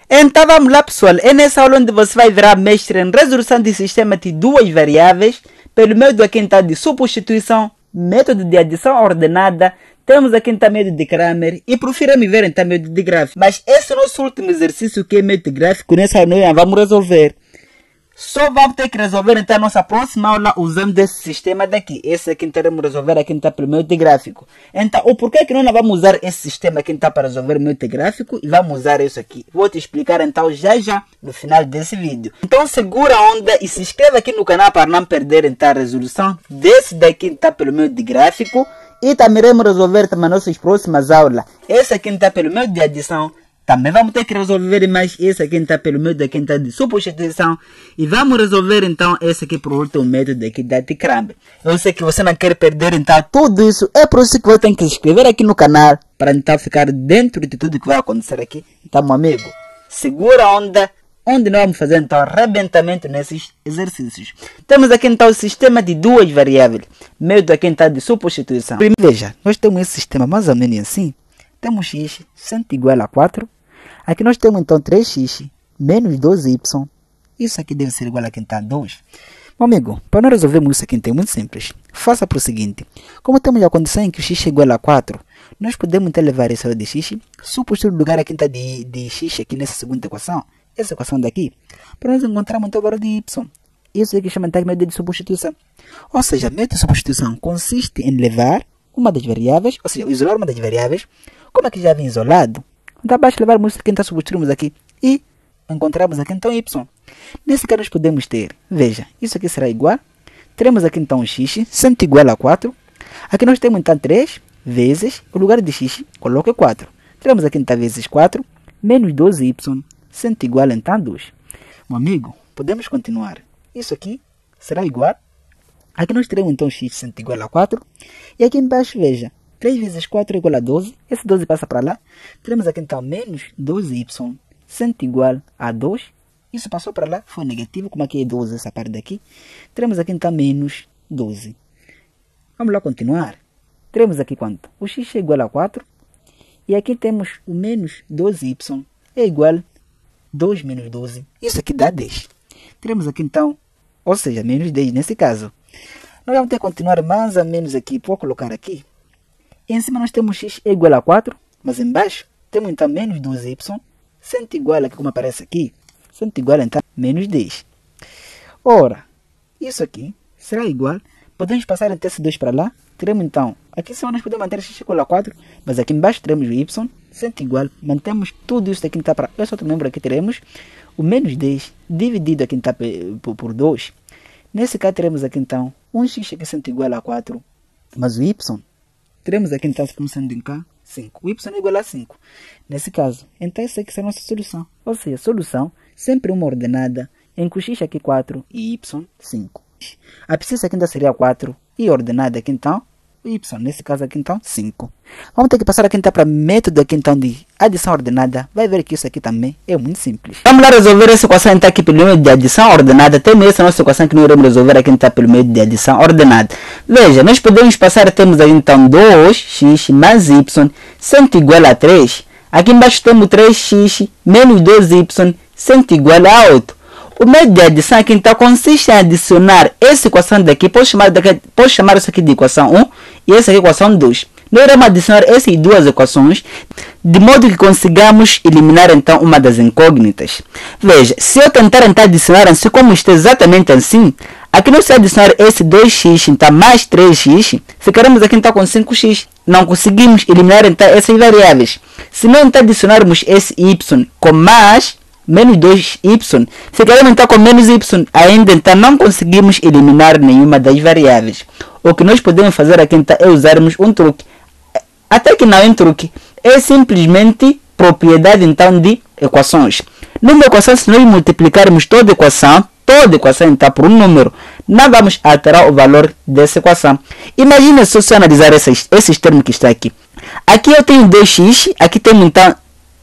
Então vamos lá, pessoal, é nessa aula onde você vai virar mestre em resolução de sistema de duas variáveis pelo método aqui então de substituição, método de adição ordenada, temos aqui então método de Cramer e prefira-me ver então método de gráfico. Mas esse é o nosso último exercício que é método de gráfico, nessa aula vamos resolver. Só vamos ter que resolver então a nossa próxima aula usando esse sistema daqui. Esse aqui teremos resolver aqui então pelo método de gráfico. Então, o porquê que nós não vamos usar esse sistema aqui então para resolver o método de gráfico e vamos usar isso aqui. Vou te explicar então já no final desse vídeo. Então segura a onda e se inscreva aqui no canal para não perder então a resolução desse daqui então pelo método de gráfico. E também iremos resolver também nossas próximas aulas. Esse aqui está pelo método de adição. Também vamos ter que resolver mais esse aqui está pelo método aqui está de substituição. E vamos resolver então esse aqui por último método aqui da Cramer. Eu sei que você não quer perder então tudo isso. É por isso que você tem que se inscrever aqui no canal. Para então ficar dentro de tudo que vai acontecer aqui. Então meu amigo, segura a onda. Onde nós vamos fazer então arrebentamento nesses exercícios. Temos aqui então o sistema de duas variáveis. Método aqui então de substituição. Primeiro, veja, nós temos esse sistema mais ou menos assim. Temos x sendo igual a 4. Aqui nós temos então 3x menos 2y. Isso aqui deve ser igual a então 2. Meu amigo, para nós resolvermos isso aqui então é muito simples. Faça para o seguinte. Como temos a condição em que o x é igual a 4, nós podemos então levar esse de x, substituir o lugar aqui então de x aqui nessa segunda equação. Essa equação daqui, para nós encontrarmos então o valor de y. Isso aqui chama de método de substituição. Ou seja, método de substituição consiste em levar uma das variáveis, ou seja, isolar uma das variáveis, como aqui já vem isolado, então basta levarmos isso aqui, então substituirmos aqui e encontramos aqui então y. Nesse caso nós podemos ter, veja, isso aqui será igual, teremos aqui então x sendo igual a 4, aqui nós temos então 3 vezes, o lugar de x, coloque 4, teremos aqui então vezes 4, menos 12y, sendo igual então a 2. Meu amigo, podemos continuar. Isso aqui será igual. Aqui nós teremos então x sendo igual a 4. E aqui embaixo, veja, 3 vezes 4 é igual a 12. Esse 12 passa para lá. Teremos aqui então menos 12y sendo igual a 2. Isso passou para lá, foi negativo. Como aqui é 12 essa parte daqui. Teremos aqui então menos 12. Vamos lá continuar. Teremos aqui quanto? O x é igual a 4. E aqui temos o menos 12y é igual a 2 menos 12, isso aqui dá 10. Teremos aqui então, ou seja, menos 10 nesse caso. Nós vamos ter que continuar mais ou menos aqui. Vou colocar aqui. Em cima nós temos x é igual a 4, mas embaixo temos então menos 12y, sendo igual aqui como aparece aqui, sendo igual então menos 10. Ora, isso aqui será igual, podemos passar então esse 2 para lá, teremos então, aqui em cima nós podemos manter x igual a 4, mas aqui embaixo teremos o y, sendo igual, mantemos tudo isso aqui então para esse outro número aqui, teremos o menos 10 dividido aqui então por 2. Nesse caso teremos aqui então um x aqui sendo igual a 4, mas o y teremos aqui então como sendo em cá 5. O y é igual a 5. Nesse caso, então essa aqui é a nossa solução. Ou seja, a solução sempre uma ordenada em que o x aqui 4 e y 5. A abscissa aqui então seria 4 e ordenada aqui então y, nesse caso aqui então 5. Vamos ter que passar aqui então para método aqui então de adição ordenada. Vai ver que isso aqui também é muito simples. Vamos lá resolver essa equação então aqui pelo método de adição ordenada. Temos essa nossa equação que nós iremos resolver aqui então pelo método de adição ordenada. Veja, nós podemos passar, temos aí então 2x mais y sendo igual a 3. Aqui embaixo temos 3x menos 2y sendo igual a 8. O método de adição aqui então consiste em adicionar essa equação daqui, pode chamar isso aqui de equação 1 e essa aqui equação 2. Nós iremos adicionar essas duas equações de modo que consigamos eliminar então uma das incógnitas. Veja, se eu tentar então adicionar assim como está exatamente assim, aqui nós se adicionar esse 2x então mais 3x, ficaremos aqui então com 5x. Não conseguimos eliminar então essas variáveis. Se não então adicionarmos esse y com mais menos 2y, ficaremos então com menos y, ainda então não conseguimos eliminar nenhuma das variáveis. O que nós podemos fazer aqui então é usarmos um truque, até que não é um truque, é simplesmente propriedade então de equações. Numa equação, se nós multiplicarmos toda equação então por um número, não vamos alterar o valor dessa equação. Imagina só se eu analisar esses termos que estão aqui. Aqui eu tenho 2x, aqui temos então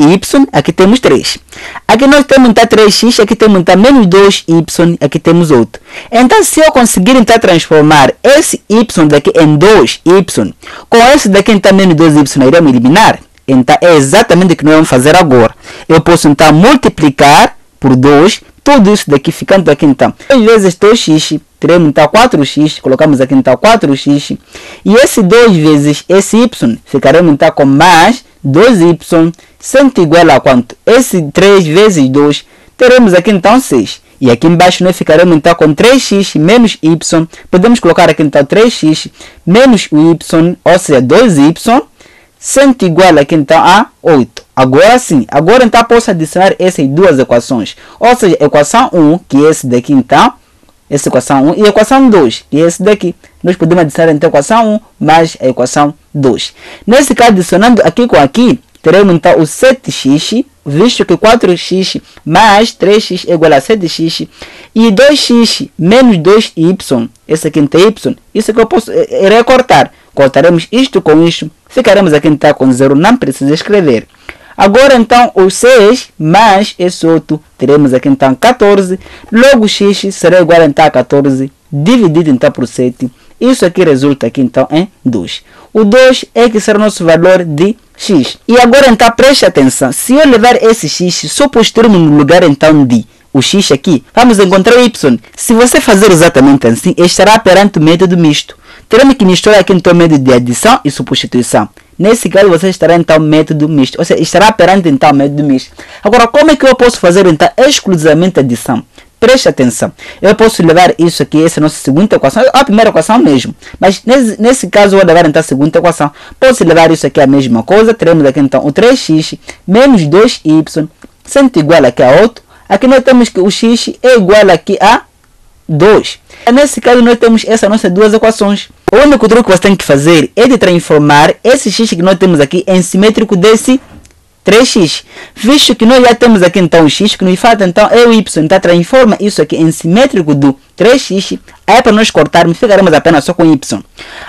y, aqui temos 3. Aqui nós temos então 3x, aqui temos então menos 2y, aqui temos 8. Então se eu conseguir então transformar esse y daqui em 2y, com esse daqui então menos 2y iremos eliminar. Então é exatamente o que nós vamos fazer agora. Eu posso então multiplicar por 2, tudo isso daqui ficando aqui então 2 vezes 2x, teremos então 4x, colocamos aqui então 4x, e esse 2 vezes esse y, ficaremos então com mais 2y, sendo igual a quanto? Esse 3 vezes 2, teremos aqui então 6. E aqui embaixo nós ficaremos então com 3x menos y, podemos colocar aqui então 3x menos o y, ou seja, 2y, sendo igual aqui então a 8. Agora sim, agora então posso adicionar essas duas equações, ou seja, equação 1, que é esse daqui então, essa equação 1, e equação 2, que é esse daqui. Nós podemos adicionar então a equação 1 mais a equação 2. Nesse caso, adicionando aqui com aqui, teremos então o 7x, visto que 4x mais 3x é igual a 7x, e 2x menos 2y, esse aqui não tem y, isso que eu posso recortar. Cortaremos isto com isto, ficaremos aqui então com 0, não precisa escrever. Agora então o 6 mais esse outro, teremos aqui então 14, logo x será igual então a 14, dividido então por 7, isso aqui resulta aqui então em 2. O 2 é que será o nosso valor de x. E agora então preste atenção, se eu levar esse x, só posteriormente no lugar então de o x aqui, vamos encontrar o y. Se você fazer exatamente assim, estará perante o método misto. Teremos que misturar aqui então o método de adição e substituição. Nesse caso, você estará então método misto, ou seja, estará perante então método misto. Agora, como é que eu posso fazer então exclusivamente adição? Preste atenção. Eu posso levar isso aqui, essa é a nossa segunda equação, a primeira equação mesmo. Mas nesse caso, eu vou levar então a segunda equação. Posso levar isso aqui a mesma coisa. Teremos aqui então o 3x menos 2y, sendo igual aqui a 8. Aqui nós temos que o x é igual aqui a 2. Nesse caso, nós temos essas nossas duas equações. O único truque que você tem que fazer é de transformar esse x que nós temos aqui em simétrico desse 3x. Visto que nós já temos aqui então o x, que nos falta então é o y. Então transforma isso aqui em simétrico do 3x. Aí para nós cortarmos, ficaremos apenas só com y.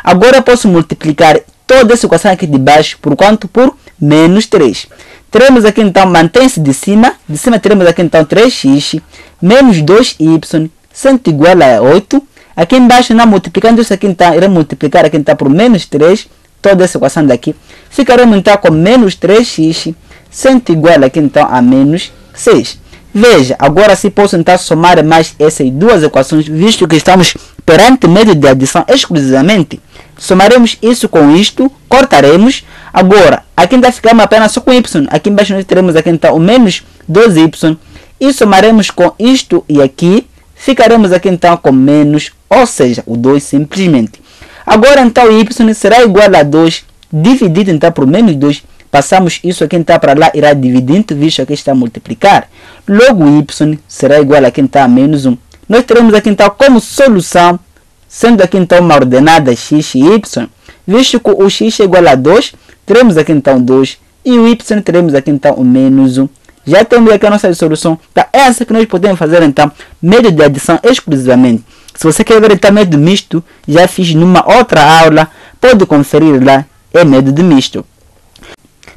Agora eu posso multiplicar toda essa equação aqui de baixo por quanto? Por menos 3. Teremos aqui então, mantém-se de cima teremos aqui então 3x menos 2y, sendo igual a 8. Aqui embaixo, não multiplicando isso aqui, então, iremos multiplicar aqui então por menos 3, toda essa equação daqui. Ficaremos então com menos 3x, sendo igual aqui então a menos 6. Veja, agora sim posso então somar mais essas duas equações, visto que estamos perante o método de adição exclusivamente. Somaremos isso com isto, cortaremos. Agora, aqui ainda ficamos apenas só com y. Aqui embaixo nós teremos aqui então o menos 2y. E somaremos com isto e aqui. Ficaremos aqui então com menos, ou seja, o 2 simplesmente. Agora então o y será igual a 2, dividido então por menos 2. Passamos isso aqui então para lá, irá dividindo, visto que está a multiplicar. Logo o y será igual aqui então a menos 1. Nós teremos aqui então como solução, sendo aqui então uma ordenada x e y, visto que o x é igual a 2, teremos aqui então 2, e o y teremos aqui então o menos 1. Já temos aqui a nossa solução. Tá? É assim que nós podemos fazer então método de adição exclusivamente. Se você quer ver então método misto, já fiz numa outra aula, pode conferir lá, é método misto.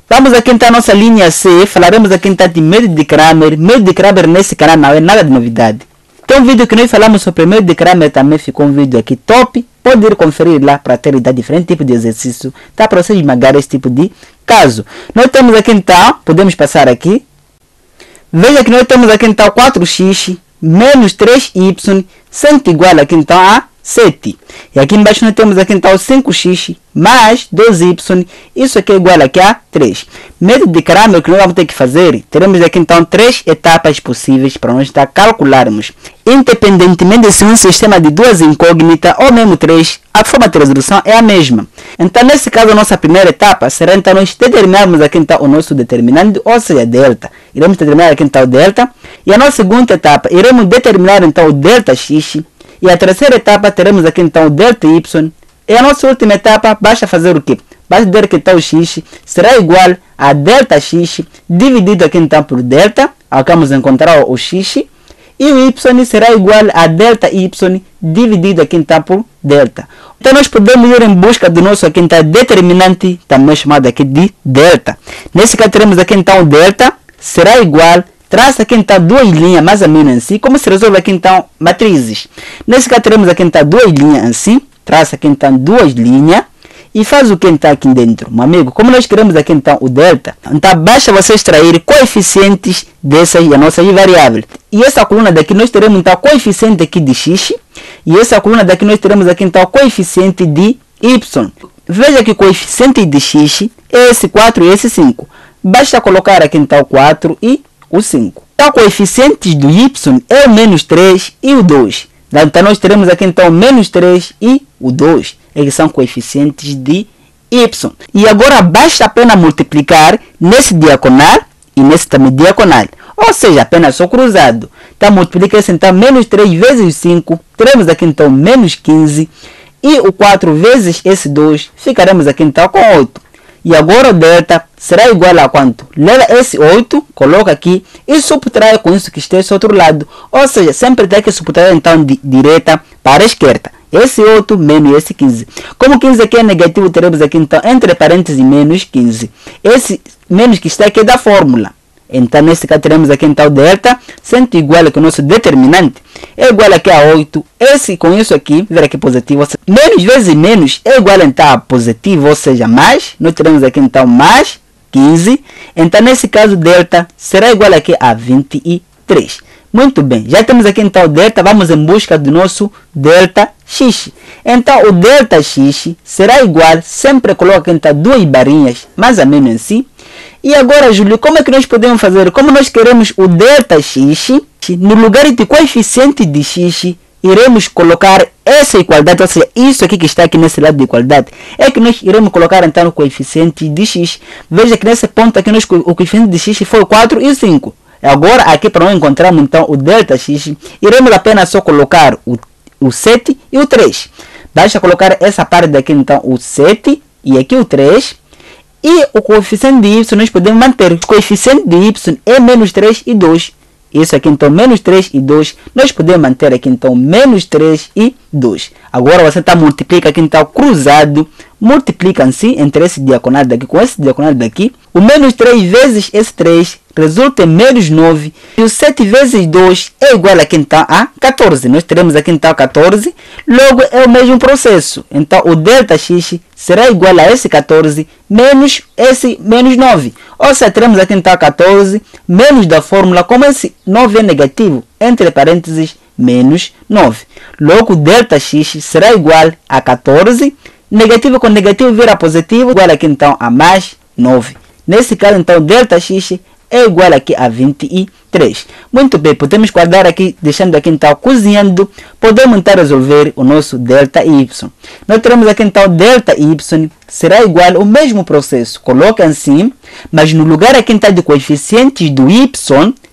Vamos aqui então a nossa linha C, falaremos aqui então de método de Cramer. Método de Cramer nesse canal não é nada de novidade. Tem um vídeo que nós falamos sobre o método de Cramer, também ficou um vídeo aqui top. Pode ir conferir lá para ter diferente tipo de exercício, tá? Para você esmagar esse tipo de caso. Nós temos aqui então, podemos passar aqui. Veja que nós temos aqui então 4x menos 3y, sendo igual aqui então a 7. E aqui embaixo nós temos aqui então 5x mais 2y, isso aqui é igual aqui a 3. Método de Cramer que nós vamos ter que fazer, teremos aqui então 3 etapas possíveis para nós calcularmos. Independentemente de se um sistema de duas incógnitas ou mesmo 3, a forma de resolução é a mesma. Então nesse caso a nossa primeira etapa será então nós determinarmos aqui então o nosso determinante, ou seja, delta. Iremos determinar aqui então o delta. E a nossa segunda etapa, iremos determinar então o delta x. E a terceira etapa teremos aqui então o delta y. E a nossa última etapa, basta fazer o quê? Basta dizer que então o x será igual a delta x dividido aqui então por delta. Aqui vamos encontrar o x. E o y será igual a delta y dividido aqui então por delta. Então nós podemos ir em busca do nosso aqui então determinante, também chamado aqui de delta. Nesse caso teremos aqui então o delta será igual, traça aqui então duas linhas mais ou menos assim, como se resolve aqui então matrizes. Nesse caso teremos aqui então duas linhas assim, traça aqui então duas linhas, e faz o que está aqui dentro, meu amigo. Como nós queremos aqui então o delta, então basta você extrair coeficientes dessas nossas variáveis. E essa coluna daqui nós teremos então coeficiente aqui de x, e essa coluna daqui nós teremos aqui então coeficiente de y. Veja que coeficiente de x é esse 4 e esse 5. Basta colocar aqui então o 4 e o 5. Então coeficientes do y é o menos 3 e o 2. Então nós teremos aqui então o menos 3 e o 2. Eles são coeficientes de y. E agora basta apenas multiplicar nesse diagonal e nesse também diagonal. Ou seja, apenas só cruzado. Então multiplica esse então menos 3 vezes 5. Teremos aqui então menos 15. E o 4 vezes esse 2. Ficaremos aqui então com 8. E agora o delta será igual a quanto? Leva esse 8, coloca aqui e subtrai com isso que está esse outro lado. Ou seja, sempre tem que subtrair então de direita para a esquerda. Esse 8 menos esse 15. Como 15 aqui é negativo, teremos aqui então entre parênteses menos 15. Esse menos que está aqui é da fórmula. Então nesse caso teremos aqui então delta sendo igual que o nosso determinante é igual aqui a 8. Esse com isso aqui, ver aqui positivo, ou seja, menos vezes menos é igual então a positivo, ou seja, mais. Nós teremos aqui então mais 15. Então nesse caso delta será igual aqui a 23. Muito bem, já temos aqui então o delta, vamos em busca do nosso delta x. Então o delta x será igual, sempre coloca aqui então duas barrinhas, mais ou menos assim. E agora, Júlio, como é que nós podemos fazer? Como nós queremos o delta x, no lugar de coeficiente de x, iremos colocar essa igualdade, ou seja, isso aqui que está aqui nesse lado de igualdade, é que nós iremos colocar então o coeficiente de x. Veja que nesse ponto aqui o coeficiente de x foi 4 e 5. Agora, aqui para nós encontrarmos então o delta x, iremos apenas só colocar o 7 e o 3. Basta colocar essa parte daqui então o 7 e aqui o 3. E o coeficiente de y nós podemos manter. O coeficiente de y é menos 3 e 2. Isso aqui então menos 3 e 2. Nós podemos manter aqui então menos 3 e 2. Agora você está multiplica aqui então cruzado. Multiplicam-se entre esse diagonal daqui com esse diagonal daqui. O menos 3 vezes esse 3 resulta em menos 9. E o 7 vezes 2 é igual aqui então a 14. Nós teremos aqui então 14. Logo é o mesmo processo. Então o delta x será igual a esse 14 menos esse menos 9. Ou seja, teremos aqui então 14 menos da fórmula, como esse 9 é negativo, entre parênteses menos 9. Logo delta x será igual a 14. Negativo com negativo vira positivo, igual aqui então a mais 9. Nesse caso então delta x é igual aqui a 23. Muito bem, podemos guardar aqui, deixando aqui então cozinhando. Podemos então resolver o nosso delta y. Nós teremos aqui então delta y será igual ao mesmo processo. Coloca assim, mas no lugar aqui então de coeficientes do y,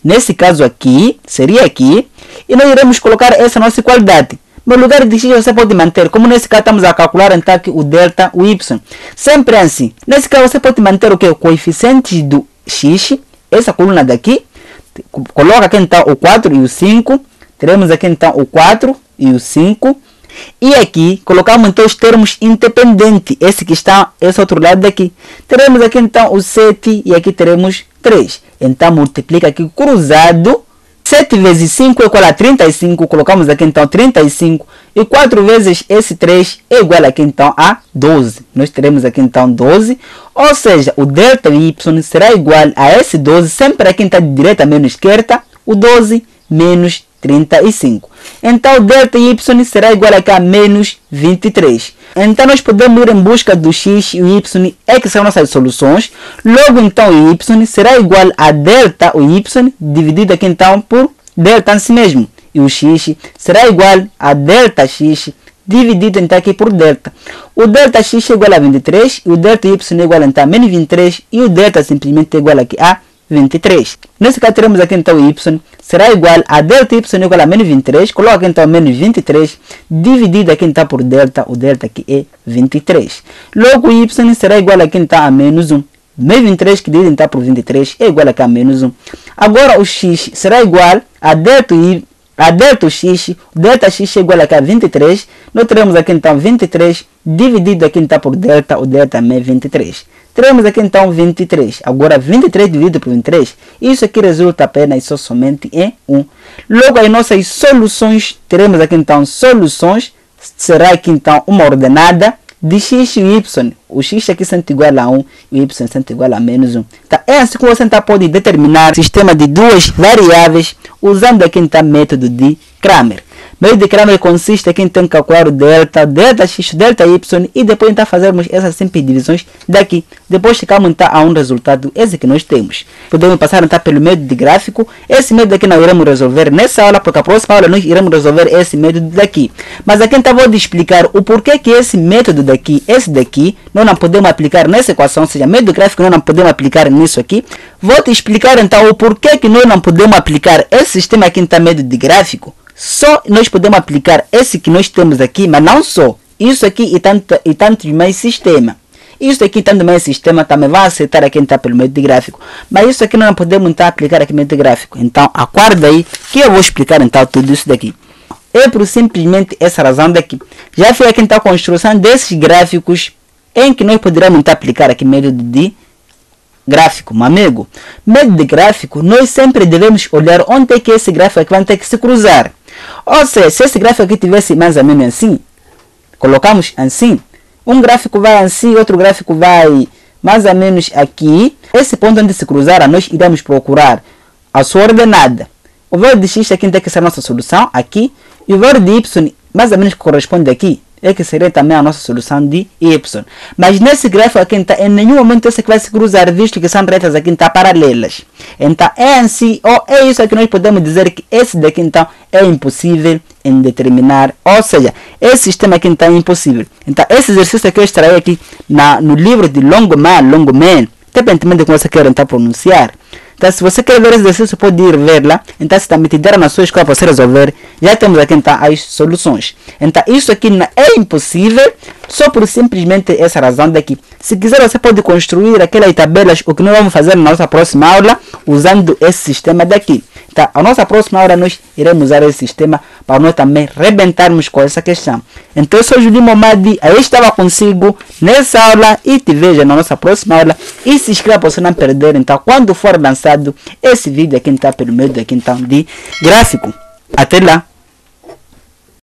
nesse caso aqui, seria aqui, e nós iremos colocar essa nossa igualdade. No lugar de x você pode manter, como nesse caso estamos a calcular então aqui o delta o y. Sempre assim. Nesse caso você pode manter o que? O coeficiente do x, essa coluna daqui. Coloca aqui então o 4 e o 5. Teremos aqui então o 4 e o 5. E aqui colocamos então os termos independentes. Esse que está, esse outro lado daqui. Teremos aqui então o 7 e aqui teremos 3. Então multiplica aqui cruzado. 7 vezes 5 é igual a 35, colocamos aqui então 35, e 4 vezes esse 3 é igual aqui então a 12. Nós teremos aqui então 12, ou seja, o delta y será igual a esse 12, sempre aqui então de direita menos esquerda, o 12 menos 35. Então o delta y será igual aqui a menos 23. Então nós podemos ir em busca do x e o y, que são nossas soluções. Logo então o y será igual a delta o y dividido aqui então por delta em si mesmo. E o x será igual a delta x dividido então aqui por delta. O delta x é igual a 23 e o delta y é igual então a menos 23 e o delta simplesmente é igual aqui a 23. Nesse caso teremos aqui então o y será igual a delta y igual a menos 23. Coloca aqui então menos 23 dividido aqui então por delta. O delta aqui é 23. Logo o y será igual aqui então a menos 1. Menos 23 que dividido então por 23 é igual aqui a menos 1. Agora o x será igual a delta x. O delta x é igual aqui a 23. Nós teremos aqui então 23 dividido aqui então por delta. O delta é 23. Teremos aqui então 23. Agora 23 dividido por 23. Isso aqui resulta apenas só somente em 1. Logo as nossas soluções. Teremos aqui então soluções. Será aqui então uma ordenada. de x e y. O x aqui sendo igual a 1 e o y sendo igual a menos 1. Tá? É assim que você pode determinar o sistema de duas variáveis usando aqui então o método de Cramer. O método de Cramer consiste aqui em calcular o delta x, delta y e depois então fazermos essas simples divisões daqui. Depois chegamos então a um resultado, esse que nós temos. Podemos passar então pelo método de gráfico. Esse método aqui não iremos resolver nessa aula, porque a próxima aula nós iremos resolver esse método daqui. Mas aqui então vou te explicar o porquê que esse método daqui, esse daqui, nós não podemos aplicar nessa equação, ou seja, método gráfico nós não podemos aplicar nisso aqui. Vou te explicar então o porquê que nós não podemos aplicar esse sistema aqui então método de gráfico. Só nós podemos aplicar esse que nós temos aqui, mas não só. Isso aqui e tanto mais sistema. Isso aqui tanto mais sistema também vai aceitar aqui então pelo método de gráfico. Mas isso aqui nós não podemos então aplicar aqui no método de gráfico. Então aguarda aí que eu vou explicar então tudo isso daqui. É por simplesmente essa razão daqui. Já foi aqui então a construção desses gráficos em que nós poderíamos então aplicar aqui método de gráfico, meu amigo. Método de gráfico, nós sempre devemos olhar onde é que esse gráfico aqui vai ter que se cruzar. Ou seja, se esse gráfico aqui tivesse mais ou menos assim, colocamos assim, um gráfico vai assim, outro gráfico vai mais ou menos aqui. Esse ponto onde se cruzar, nós iremos procurar a sua ordenada. O valor de x aqui tem que ser a nossa solução, aqui. E o valor de y, mais ou menos que corresponde aqui, é que seria também a nossa solução de y. Mas nesse gráfico aqui, então, em nenhum momento esse aqui vai se cruzar, visto que são retas aqui então, paralelas. Então, é assim, ou é isso que nós podemos dizer que esse daqui, então, é impossível em determinar. Ou seja, esse sistema aqui, então, é impossível. Então, esse exercício que eu extraí aqui no livro de Longman, independentemente de como você quer então pronunciar. Então, se você quer ver esse exercício, pode ir ver lá. Então, se também te der na sua escola para você resolver, já temos aqui então as soluções. Então, isso aqui não é impossível, só por simplesmente essa razão daqui. Se quiser, você pode construir aquelas tabelas, o que nós vamos fazer na nossa próxima aula, usando esse sistema daqui. Então, a nossa próxima aula, nós iremos usar esse sistema para nós também rebentarmos com essa questão. Então, eu sou Julinho Momadi, aí estava consigo nessa aula e te vejo na nossa próxima aula. E se inscreva para você não perder, então, quando for lançado esse vídeo aqui, então, pelo meio aqui, então, de gráfico. Até lá!